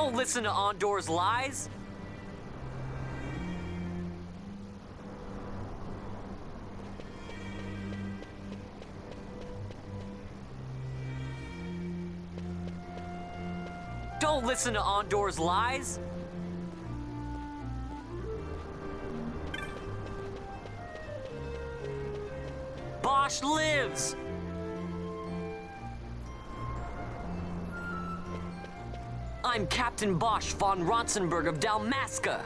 Don't listen to Ondor's lies! Don't listen to Ondor's lies! Bosch lives! I'm Captain Bosch von Ronsenberg of Dalmasca.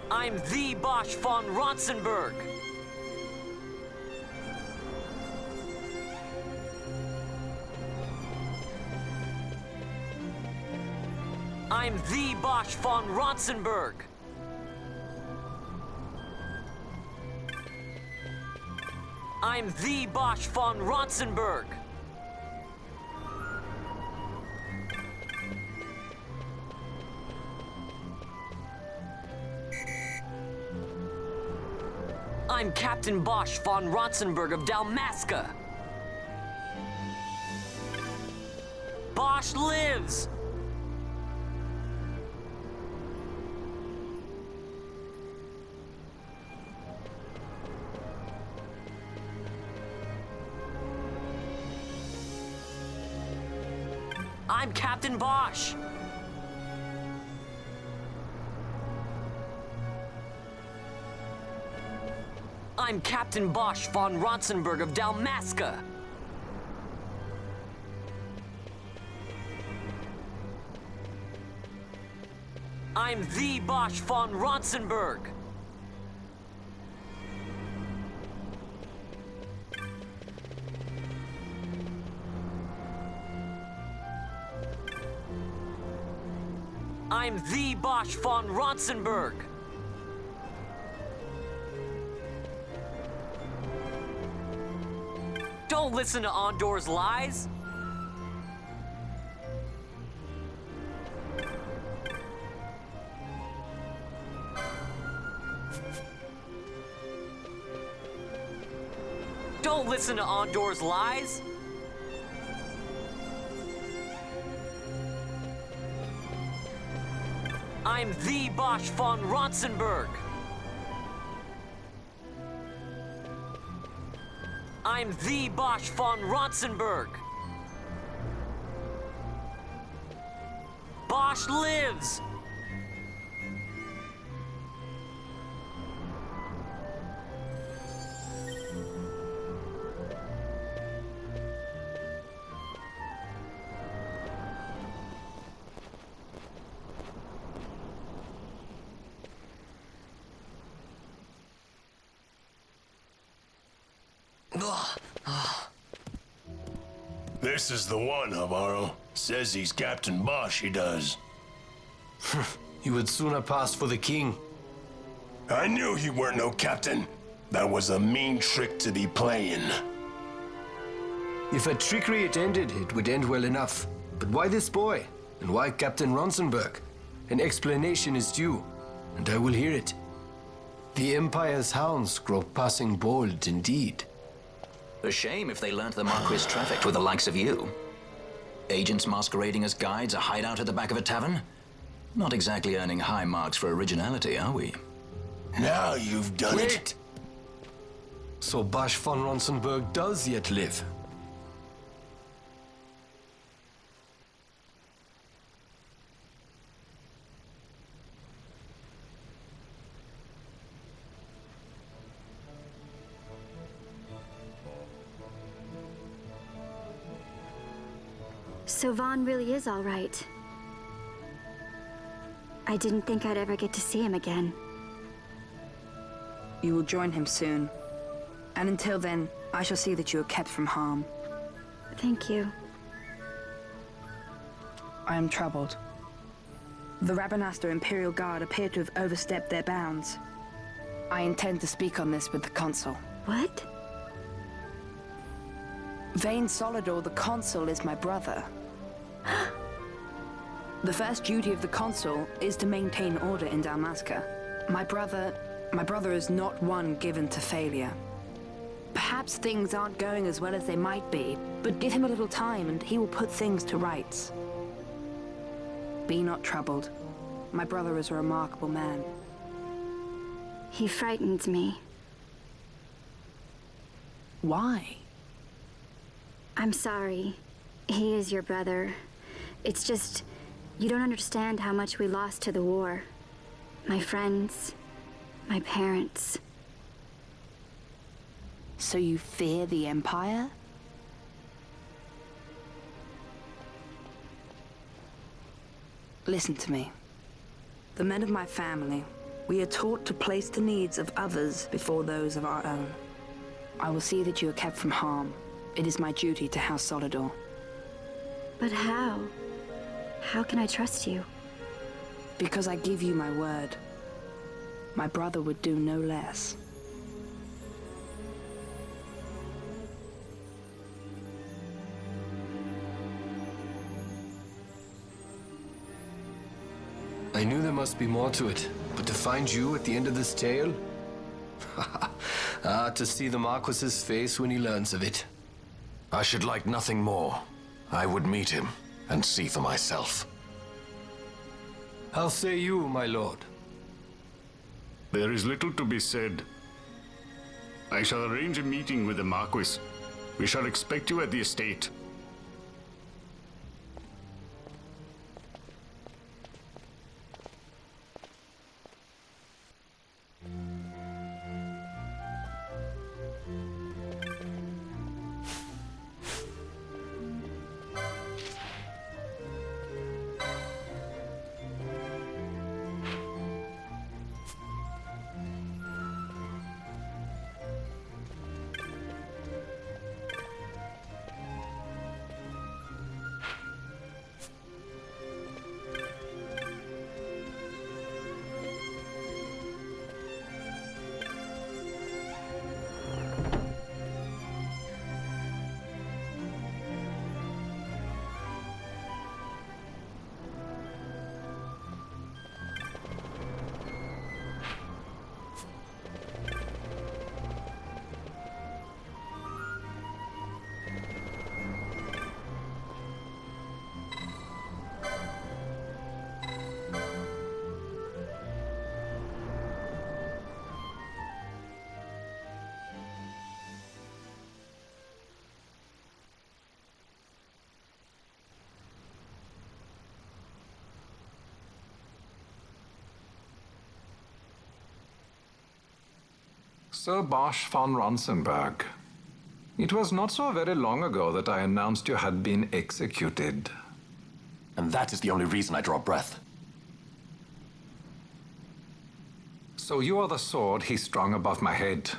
I'm the Bosch von Ronsenberg. I'm the Bosch von Ronsenberg. I'm the Bosch von Ronsenberg. I'm Captain Bosch von Ronsenberg of Dalmasca. Bosch lives! I'm Captain Bosch. I'm Captain Bosch von Ronsenberg of Dalmasca. I'm the Bosch von Ronsenberg. I'm the Bosch von Ronsenberg. Don't listen to Ondor's lies. Don't listen to Ondor's lies. I'm the Bosch von Ronsenberg. I'm the Bosch von Ronsenberg. Bosch lives! This is the one, Amaro. Says he's Captain Bosch, he does. You would sooner pass for the king. I knew he weren't no captain. That was a mean trick to be playing. If a trickery it ended, it would end well enough. But why this boy? And why Captain Ronsenberg? An explanation is due, and I will hear it. The Empire's hounds grow passing bold indeed. A shame if they learnt the Marquis trafficked with the likes of you. Agents masquerading as guides, a hideout at the back of a tavern? Not exactly earning high marks for originality, are we? Now you've done it. Wait! So Bosch von Ronsenberg does yet live. So Vaughn really is all right. I didn't think I'd ever get to see him again. You will join him soon. And until then, I shall see that you are kept from harm. Thank you. I am troubled. The Rabanastre Imperial Guard appear to have overstepped their bounds. I intend to speak on this with the Consul. What? Vane Solidor, the Consul, is my brother. The first duty of the Consul is to maintain order in Dalmasca. My brother is not one given to failure. Perhaps things aren't going as well as they might be, but give him a little time and he will put things to rights. Be not troubled. My brother is a remarkable man. He frightens me. Why? I'm sorry. He is your brother. It's just, you don't understand how much we lost to the war. My friends, my parents. So you fear the Empire? Listen to me. The men of my family, we are taught to place the needs of others before those of our own. I will see that you are kept from harm. It is my duty to House Solidor. But how? How can I trust you? Because I give you my word. My brother would do no less. I knew there must be more to it, but to find you at the end of this tale? To see the Marquis's face when he learns of it. I should like nothing more. I would meet him and see for myself. How say you, my lord? There is little to be said. I shall arrange a meeting with the Marquis. We shall expect you at the estate. Sir Bosch von Ronsenberg, it was not so very long ago that I announced you had been executed. And that is the only reason I draw breath. So you are the sword he strung above my head.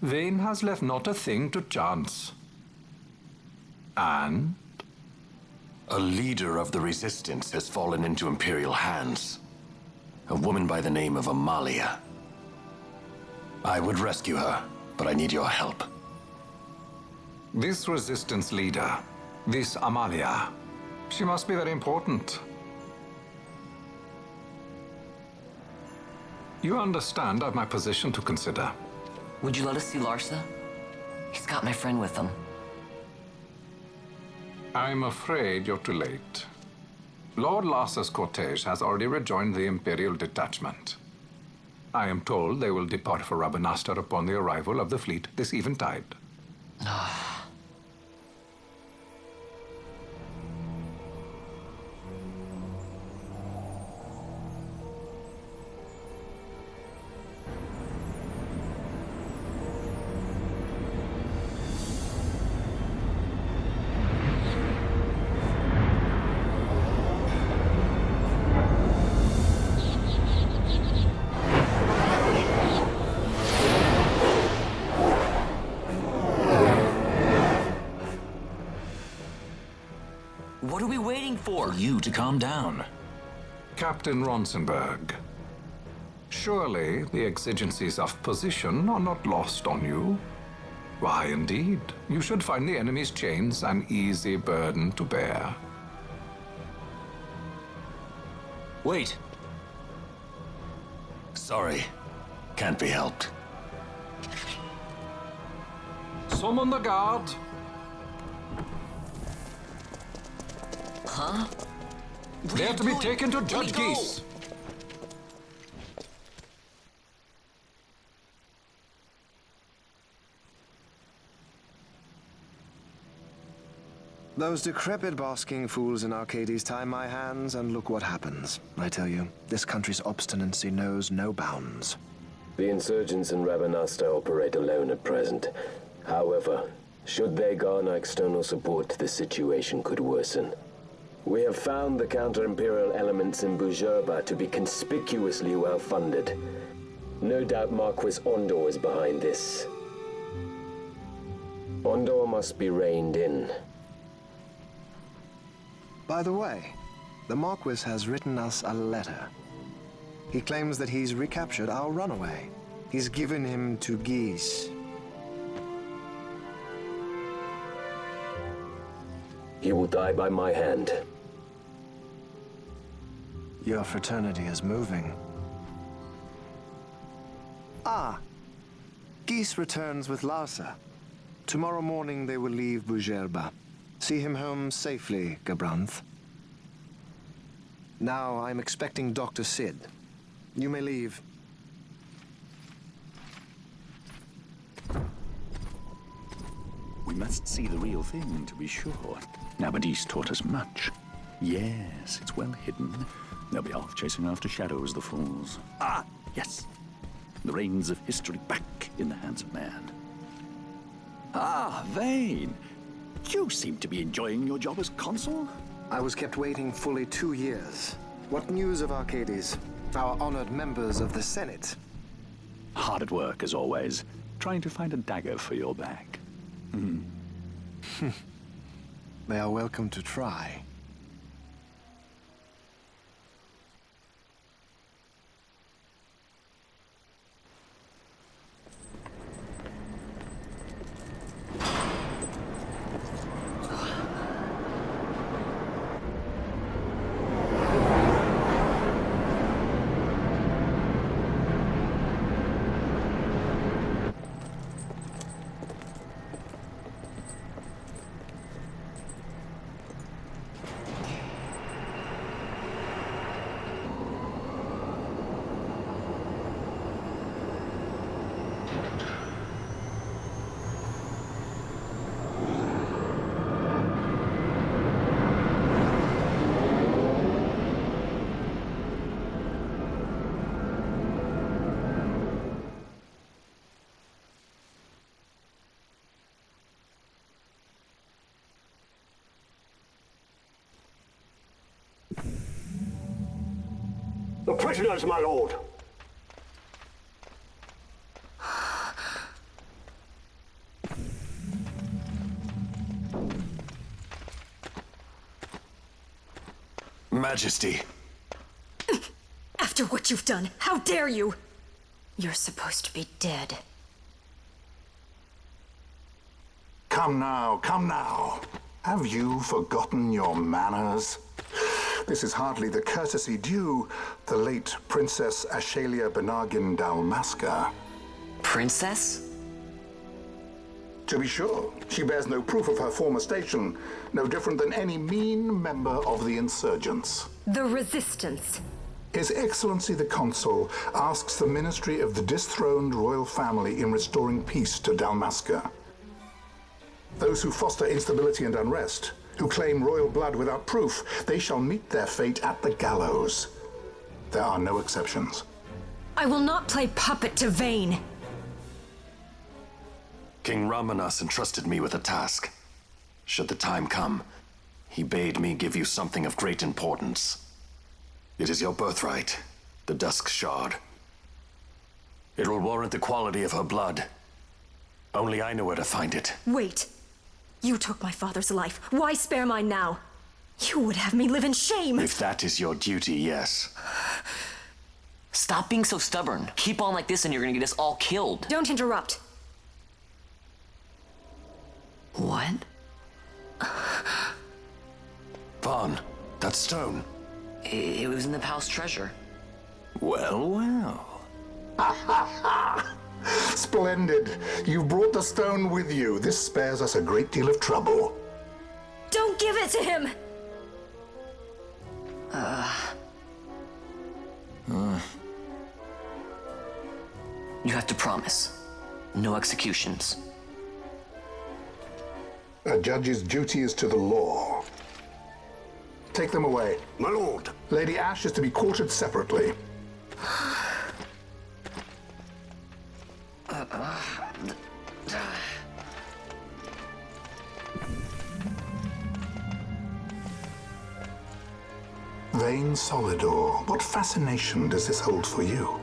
Vane has left not a thing to chance. And? A leader of the resistance has fallen into Imperial hands. A woman by the name of Amalia. I would rescue her, but I need your help. This resistance leader, this Amalia, she must be very important. You understand I've my position to consider. Would you let us see Larsa? He's got my friend with him. I'm afraid you're too late. Lord Larsa's cortege has already rejoined the Imperial detachment. I am told they will depart for Rabanastre upon the arrival of the fleet this eventide. What are we waiting for? For you to calm down. Captain Ronsenberg, surely the exigencies of position are not lost on you. Why, indeed, you should find the enemy's chains an easy burden to bear. Wait. Sorry. Can't be helped. Summon the guard. Huh? They are to be taken to Judge Geese. Those decrepit basking fools in Arcades tie my hands, and look what happens. I tell you, this country's obstinacy knows no bounds. The insurgents in Rabanasta operate alone at present. However, should they garner external support, the situation could worsen. We have found the counter-imperial elements in BHUJERBA to be conspicuously well-funded. No doubt Marquis Ondor is behind this. Ondor must be reined in. By the way, the Marquis has written us a letter. He claims that he's recaptured our runaway. He's given him to Geese. He will die by my hand. Your fraternity is moving. Ah, Geese returns with Larsa. Tomorrow morning they will leave BHUJERBA. See him home safely, Gabranth. Now I'm expecting Dr. Sid. You may leave. We must see the real thing, to be sure. Nabadis taught us much. Yes, it's well hidden. They'll be off chasing after shadows, the fools. Ah, yes. The reins of history back in the hands of man. Ah, Vane. You seem to be enjoying your job as consul. I was kept waiting fully 2 years. What news of Arcades? Our honored members of the Senate. Hard at work, as always, trying to find a dagger for your back. They are welcome to try. The prisoners, my lord. Majesty. After what you've done, how dare you? You're supposed to be dead. Come now, come now. Have you forgotten your manners? This is hardly the courtesy due the late Princess Ashelia Benargin Dalmasca. Princess? To be sure, she bears no proof of her former station, no different than any mean member of the insurgents. The Resistance. His Excellency the Consul asks the ministry of the dethroned royal family in restoring peace to Dalmasca. Those who foster instability and unrest, who claim royal blood without proof, they shall meet their fate at the gallows. There are no exceptions. I will not play puppet to Vane. King Ramanas entrusted me with a task. Should the time come, he bade me give you something of great importance. It is your birthright, the Dusk Shard. It will warrant the quality of her blood. Only I know where to find it. Wait. You took my father's life. Why spare mine now? You would have me live in shame. If that is your duty, yes. Stop being so stubborn. Keep on like this and you're gonna get us all killed. Don't interrupt. What? Vaughn, that stone. It was in the palace treasure. Well, well. Splendid. You've brought the stone with you. This spares us a great deal of trouble. Don't give it to him! You have to promise. No executions. A judge's duty is to the law. Take them away. My lord. Lady Ashe is to be quartered separately. Vain Solidor, what fascination does this hold for you?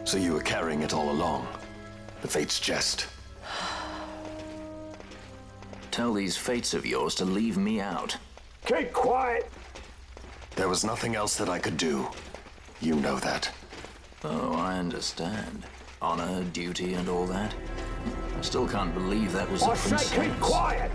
So you were carrying it all along? The Fate's jest? Tell these fates of yours to leave me out. Keep quiet. There was nothing else that I could do. You know that. Oh, I understand. Honor, duty, and all that. I still can't believe that was a princess. I say keep quiet.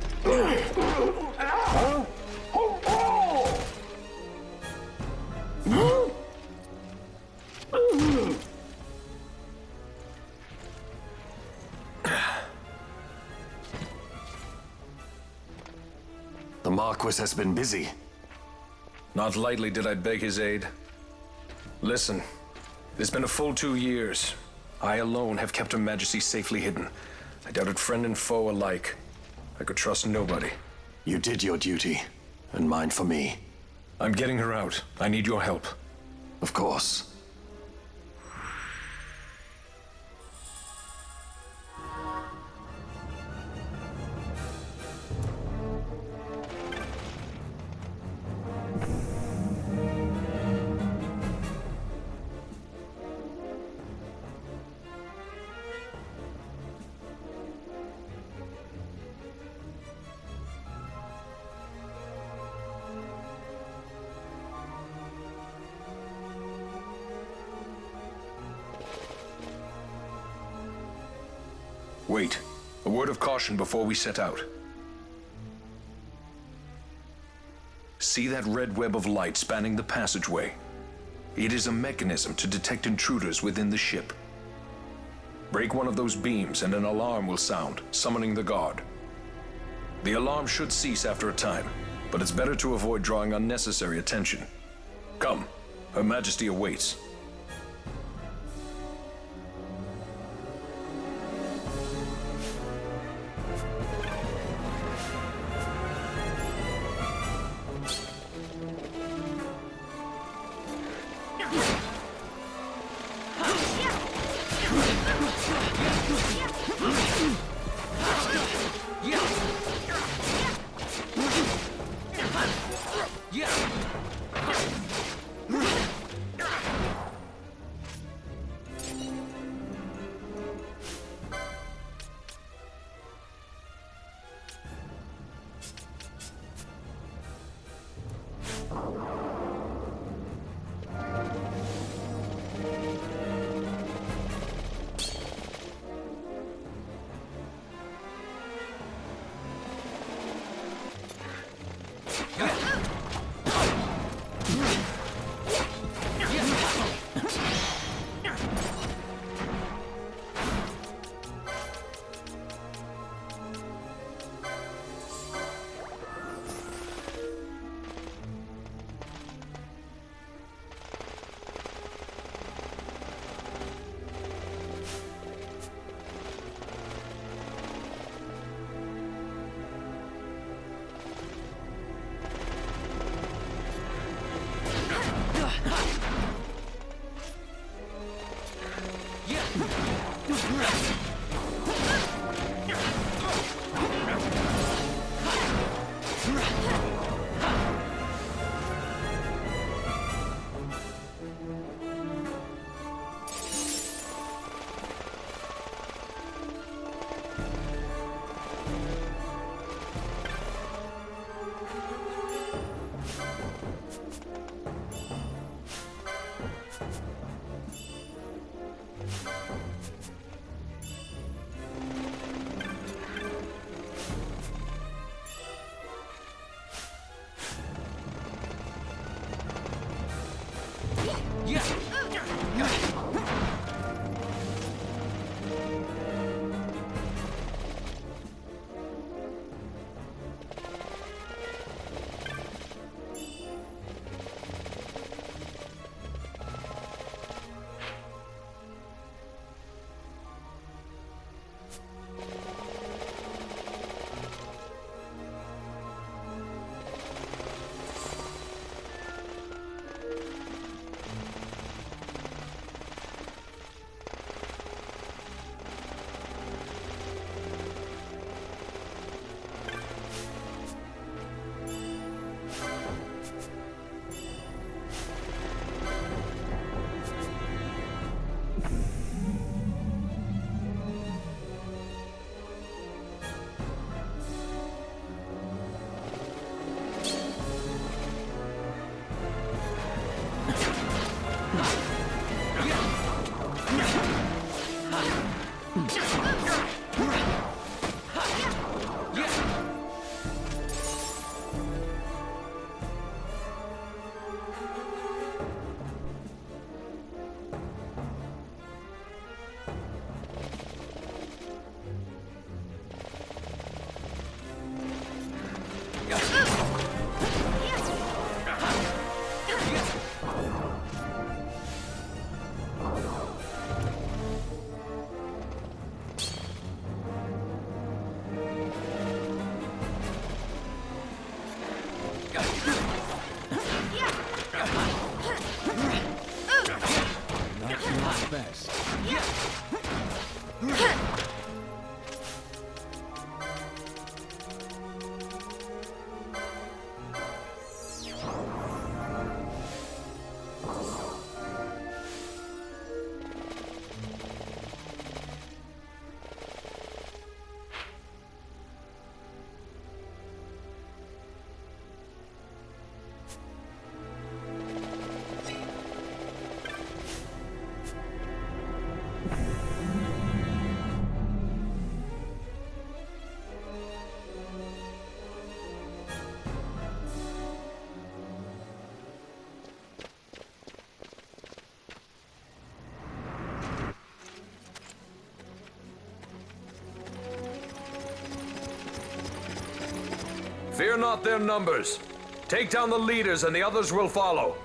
The Marquis has been busy. Not lightly did I beg his aid. Listen, it has been a full 2 years. I alone have kept Her Majesty safely hidden. I doubted friend and foe alike. I could trust nobody. You did your duty, and mine for me. I'm getting her out. I need your help. Of course. Wait. A word of caution before we set out. See that red web of light spanning the passageway? It is a mechanism to detect intruders within the ship. Break one of those beams and an alarm will sound, summoning the guard. The alarm should cease after a time, but it's better to avoid drawing unnecessary attention. Come, Her Majesty awaits. best. Fear not their numbers. Take down the leaders and the others will follow.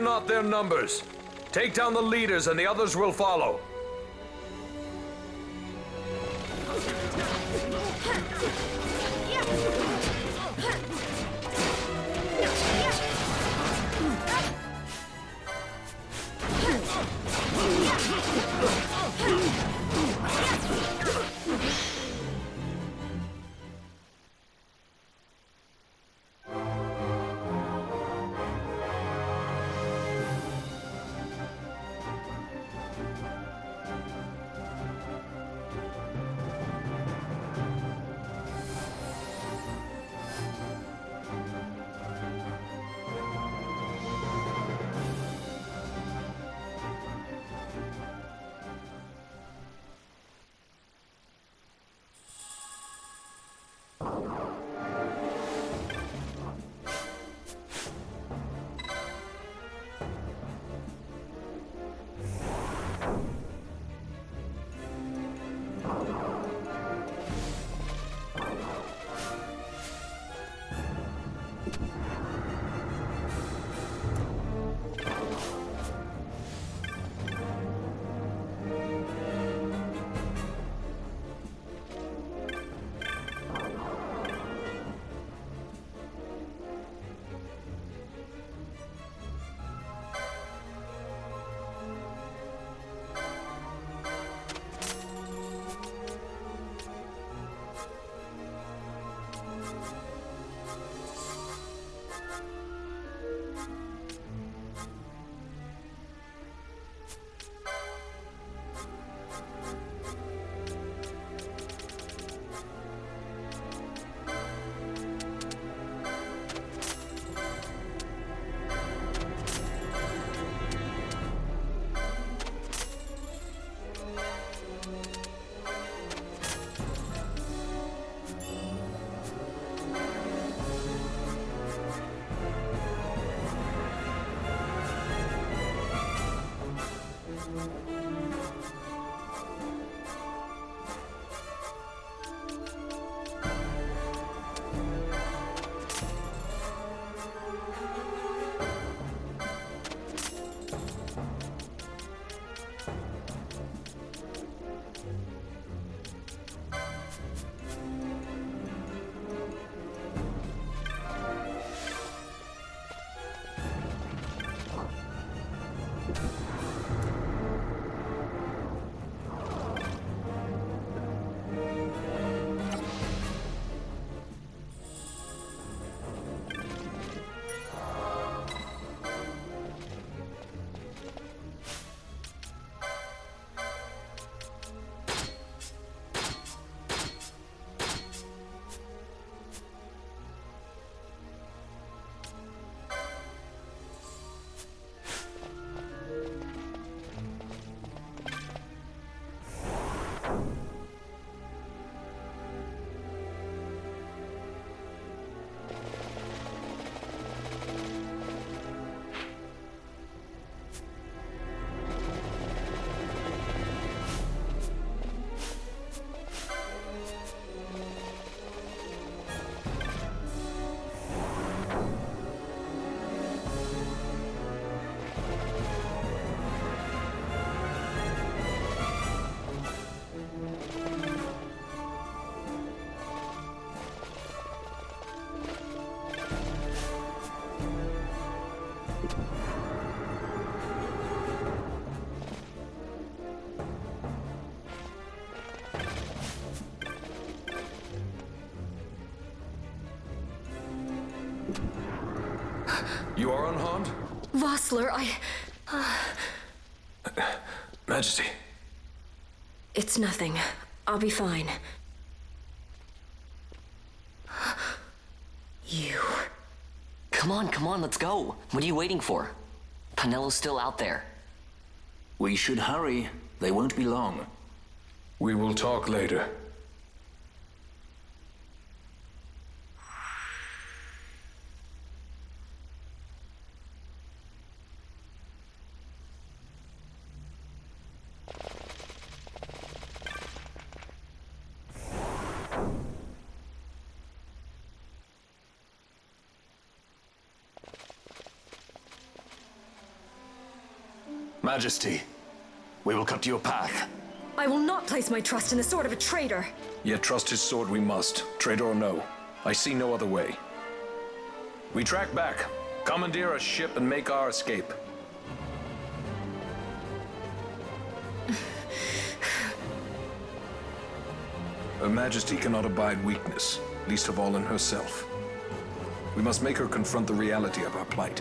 not their numbers. Take down the leaders and the others will follow. You are unharmed? Vossler, Majesty. It's nothing. I'll be fine. You. Come on, let's go. What are you waiting for? Penello's still out there. We should hurry. They won't be long. We will talk later. Majesty, we will cut you a path. I will not place my trust in the sword of a traitor. Yet trust his sword we must, traitor or no. I see no other way. We track back, commandeer a ship, and make our escape. Her Majesty cannot abide weakness, least of all in herself. We must make her confront the reality of our plight.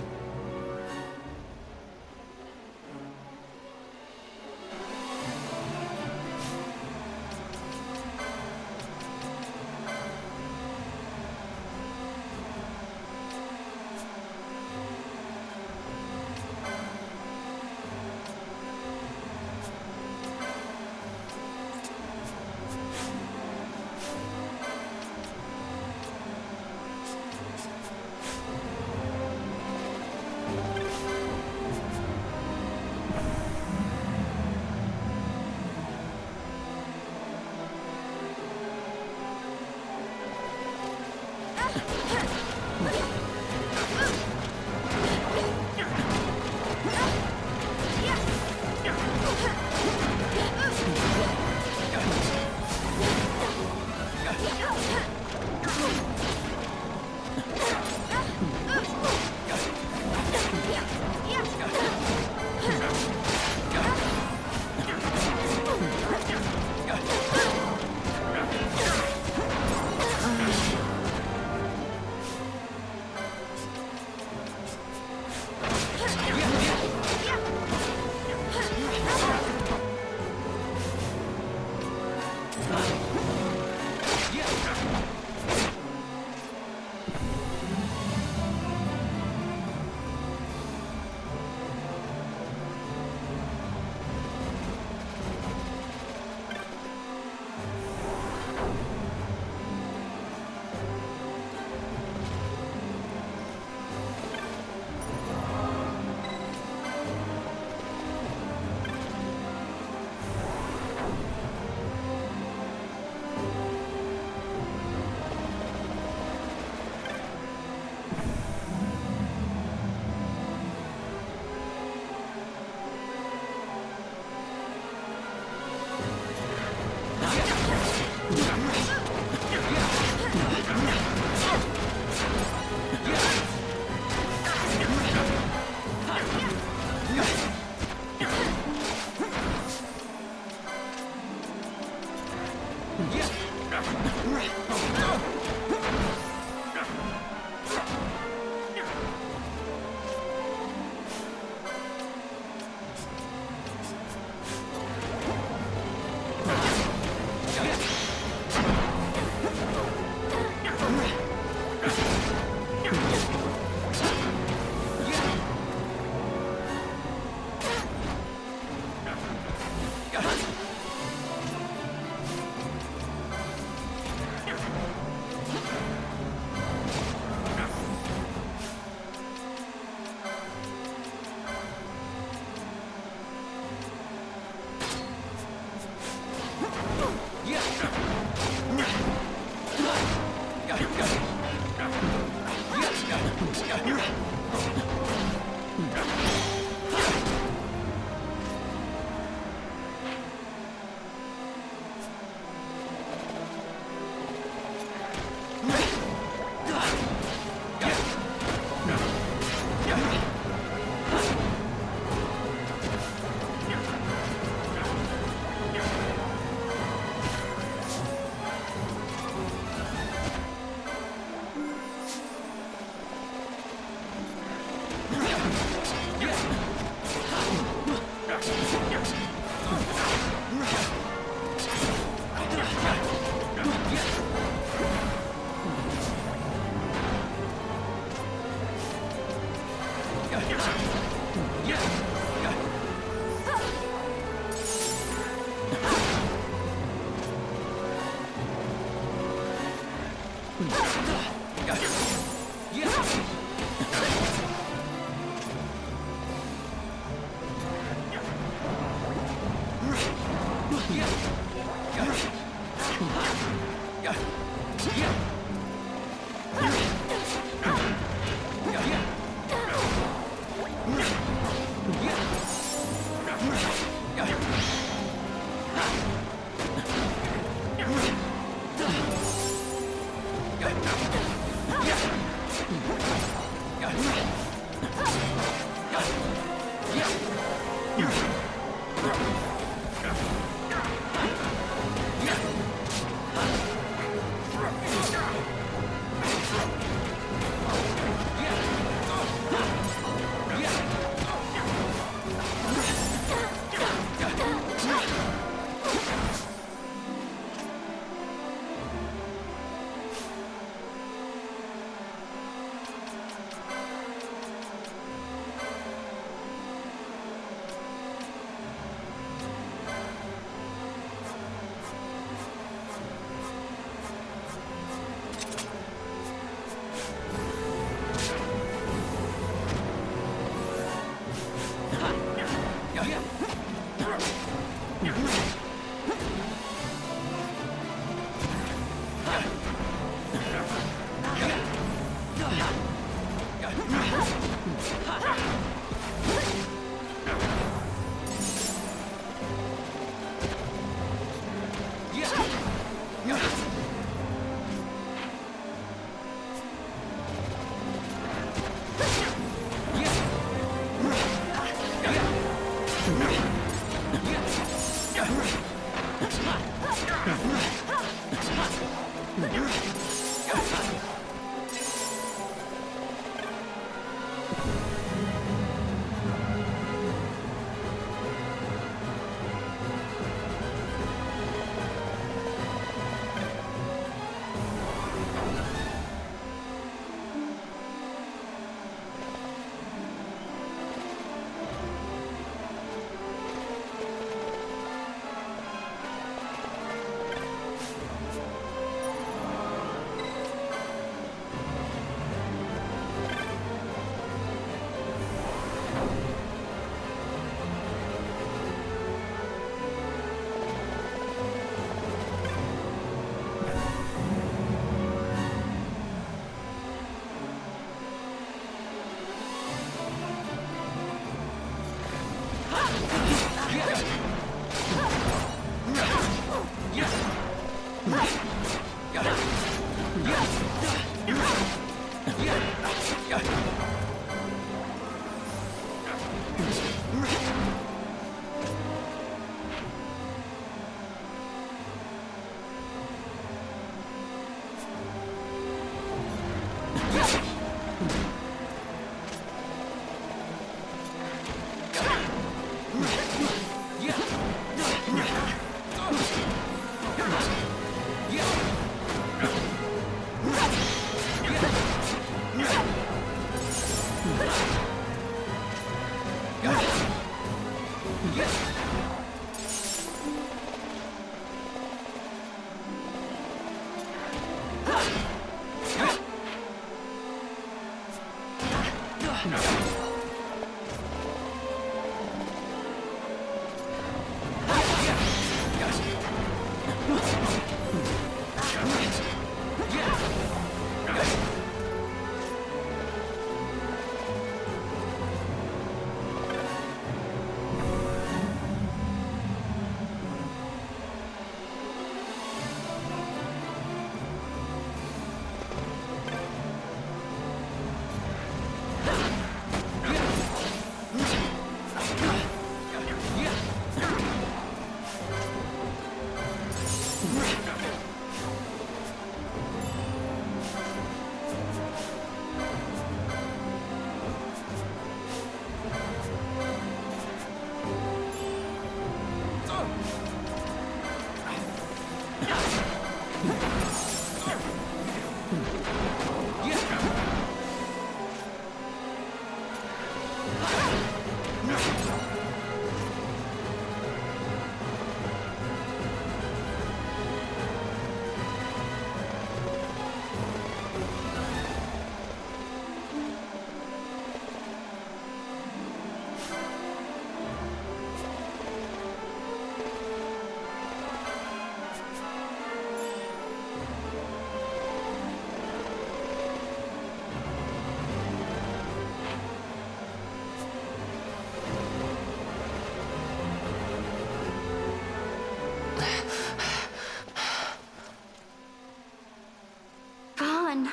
Fran.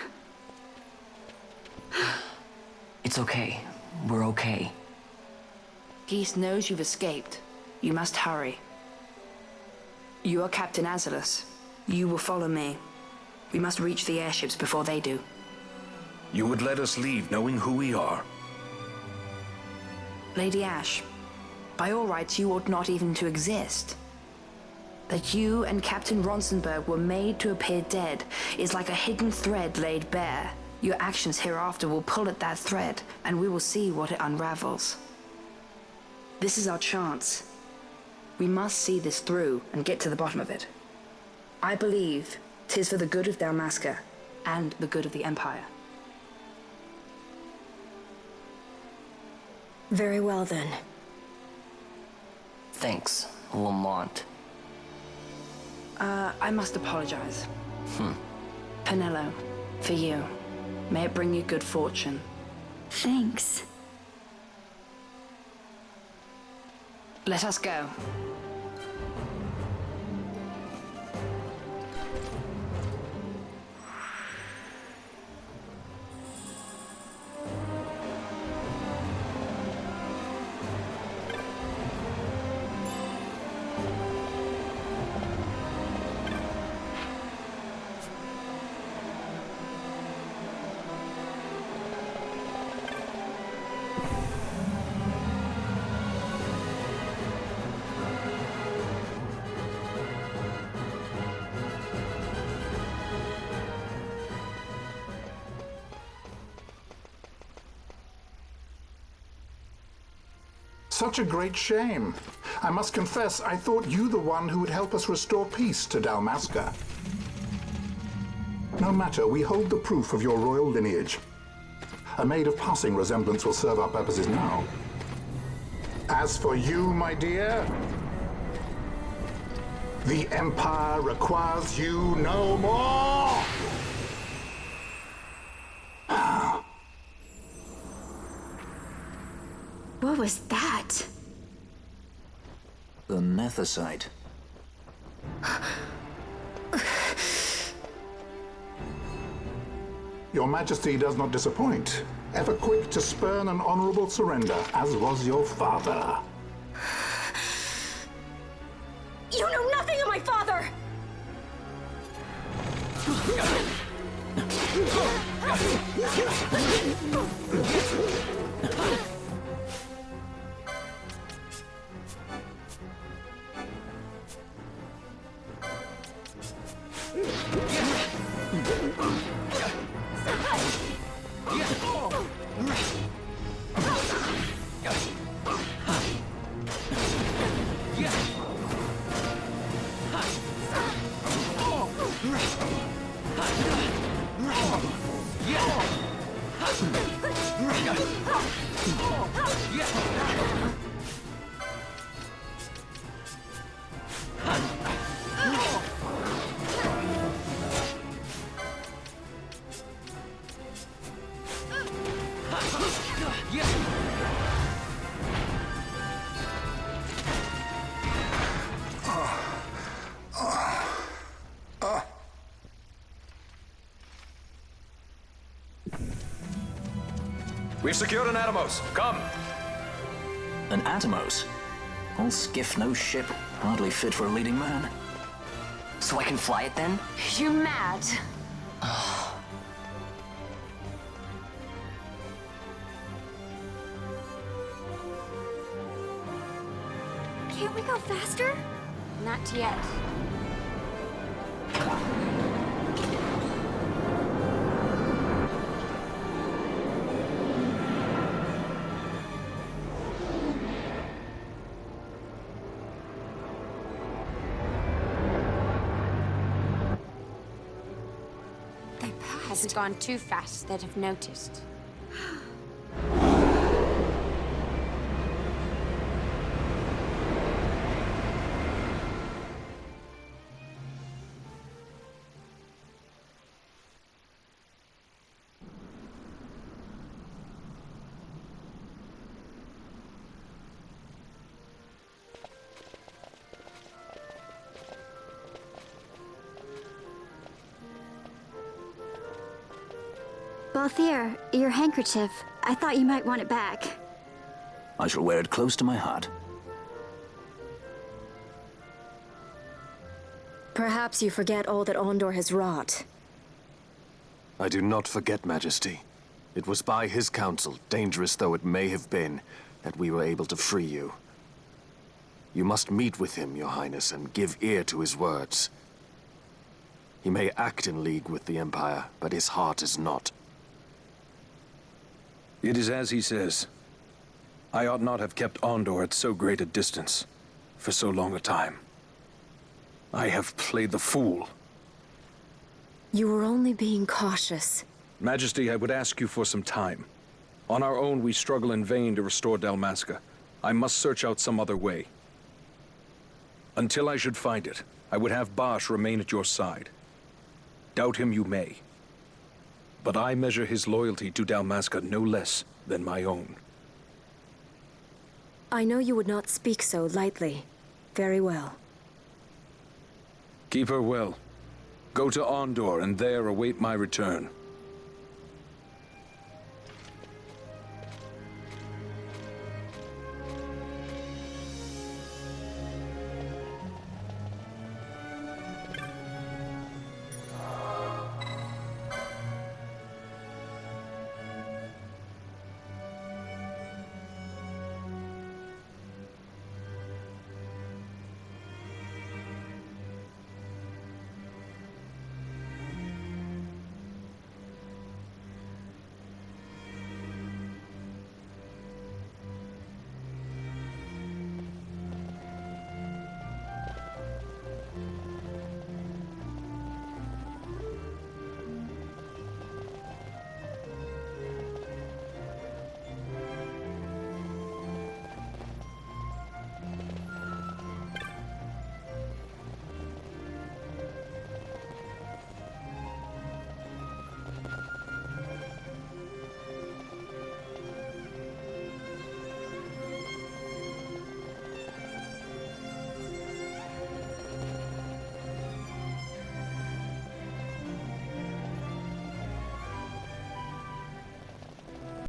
It's okay. We're okay. Geese knows you've escaped. You must hurry. You are Captain Azalus. You will follow me. We must reach the airships before they do. You would let us leave knowing who we are? Lady Ashe, by all rights you ought not even to exist. That you and Captain Ronsenberg were made to appear dead is like a hidden thread laid bare. Your actions hereafter will pull at that thread, and we will see what it unravels. This is our chance. We must see this through and get to the bottom of it. I believe 'tis for the good of Dalmasca and the good of the Empire. Very well, then. Thanks, Lamont. I must apologize. Penello, for you. May it bring you good fortune. Thanks. Let us go. Such a great shame. I must confess, I thought you the one who would help us restore peace to Dalmasca. No matter, we hold the proof of your royal lineage. A maid of passing resemblance will serve our purposes now. As for you, my dear, the Empire requires you no more! What was that? The Nethicite. Your Majesty does not disappoint. Ever quick to spurn an honorable surrender, as was your father. You know nothing of my father! We've secured an Atomos. Come! An Atomos? All skiff, no ship. Hardly fit for a leading man. So I can fly it then? You're mad. Can't we go faster? Not yet. Hasn't gone too fast that I've noticed. Balthier, your handkerchief. I thought you might want it back. I shall wear it close to my heart. Perhaps you forget all that Ondor has wrought. I do not forget, Majesty. It was by his counsel, dangerous though it may have been, that we were able to free you. You must meet with him, Your Highness, and give ear to his words. He may act in league with the Empire, but his heart is not. It is as he says. I ought not have kept Ondor at so great a distance for so long a time. I have played the fool. You were only being cautious. Majesty, I would ask you for some time. On our own, we struggle in vain to restore Dalmasca. I must search out some other way. Until I should find it, I would have Bosch remain at your side. Doubt him you may. But I measure his loyalty to Dalmasca no less than my own. I know you would not speak so lightly. Very well. Keep her well. Go to Ondor and there await my return.